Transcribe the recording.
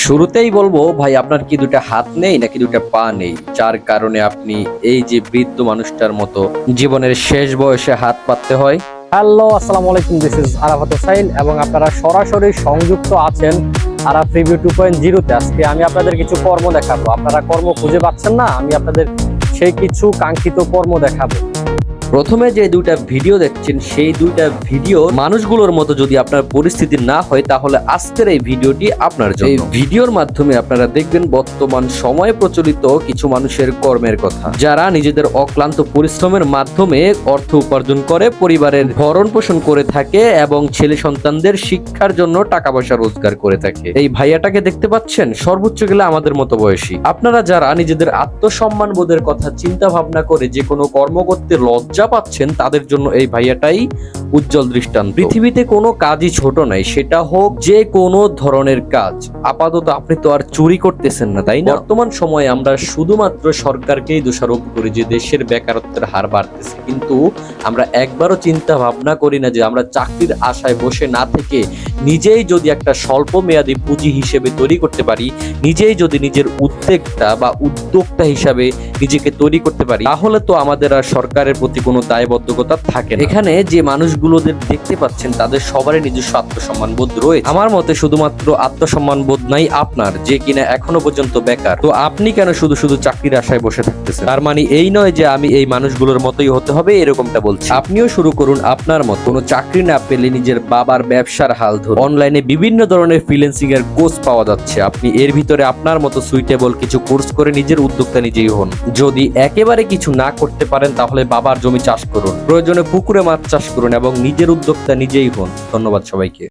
শুরুতেই বলবো ভাই, আপনার কি দুটা হাত নেই নাকি দুটা পা নেই, যার কারণে আপনি এই যে বৃদ্ধ মানুষটার মতো জীবনের শেষ বয়সে হাত পাততে হয়? হ্যালো, আসসালামু আলাইকুম। দিস ইজ আরাফাত হোসাইন এবং আপনারা সরাসরি সংযুক্ত আছেন আরাফ রিভিউ 2.0 তে। আজকে আমি আপনাদের কিছু কর্ম দেখাবো। আপনারা কর্ম খুঁজে পাচ্ছেন না, আমি আপনাদের সেই কিছু কাঙ্ক্ষিত কর্ম দেখাবো। প্রথমে যে দুইটা ভিডিও দেখছেন, সেই দুইটা ভিডিও মানুষগুলোর মতো যদি আপনার পরিস্থিতি না হয়, তাহলে আজকের এই ভিডিওটি আপনার জন্য। এই ভিডিওর মাধ্যমে আপনারা দেখবেন বর্তমান সময়ে প্রচলিত কিছু মানুষের কর্মের কথা, যারা নিজেদের অক্লান্ত পরিশ্রমের মাধ্যমে অর্থ উপার্জন করে পরিবারের ভরণ পোষণ করে থাকে এবং ছেলে সন্তানদের শিক্ষার জন্য টাকা পয়সা রোজগার করে থাকে। এই ভাইয়াটাকে দেখতে পাচ্ছেন, সর্বোচ্চ গেলে আমাদের মতো বয়সী। আপনারা যারা নিজেদের আত্মসম্মান বোধের কথা চিন্তা ভাবনা করে যে কোনো কর্ম করতে লজ্জা পাচ্ছেন, তাদের জন্য এই ভাইয়াটাই উজ্জ্বল দৃষ্টান্ত। পৃথিবীতে কোনো কাজই ছোট নাই, সেটা হোক যে কোনো ধরনের কাজ। আপাতত আপনি তো আর চুরি করতেছেন না, তাই না? বর্তমান সময়ে আমরা শুধুমাত্র সরকারকেই দোষারোপ করি যে দেশের বেকারত্বের হার বাড়তেছে, কিন্তু আমরা একবারও চিন্তা ভাবনা করি না যে আমরা চাকরির আশায় বসে না থেকে নিজেই যদি একটা স্বল্প মেয়াদী পুঁজি হিসেবে তৈরি করতে পারি, নিজেই যদি নিজের উদ্যোক্তা হিসাবে নিজেকে তৈরি করতে পারি, তাহলে তো আমাদের আর সরকারের প্রতি কোনো দায়বদ্ধতা থাকে না। এখানে যে মানুষগুলোদের দেখতে পাচ্ছেন, তাদের সবারই নিজস্ব আত্মসম্মান বোধ রয়েছে। আমার মতে শুধুমাত্র আত্মসম্মান বোধ নাই আপনার, যে কিনা এখনো পর্যন্ত বেকার। তো আপনি কেন শুধু শুধু চাকরির আশায় বসে থাকতেছেন? তার মানে এই নয় যে আমি এই মানুষগুলোর মতোই হতে হবে এরকমটা বলছি। আপনিও শুরু করুন আপনার মত। কোনো চাকরি না পেলে নিজের বাবার ব্যবসার হাল ধরুন। অনলাইনে বিভিন্ন ধরনের ফ্রিল্যান্সিং এর কোর্স পাওয়া যাচ্ছে, আপনি এর ভিতরে আপনার মতো সুইটেবল কিছু কোর্স করে নিজের উদ্যোক্তা নিজেই হন। যদি একেবারে কিছু না করতে পারেন, তাহলে বাবার জমি চাষ করুন, প্রয়োজনে পুকুরে মাছ চাষ করুন এবং নিজের উদ্যোক্তা নিজেই হন। ধন্যবাদ সবাইকে।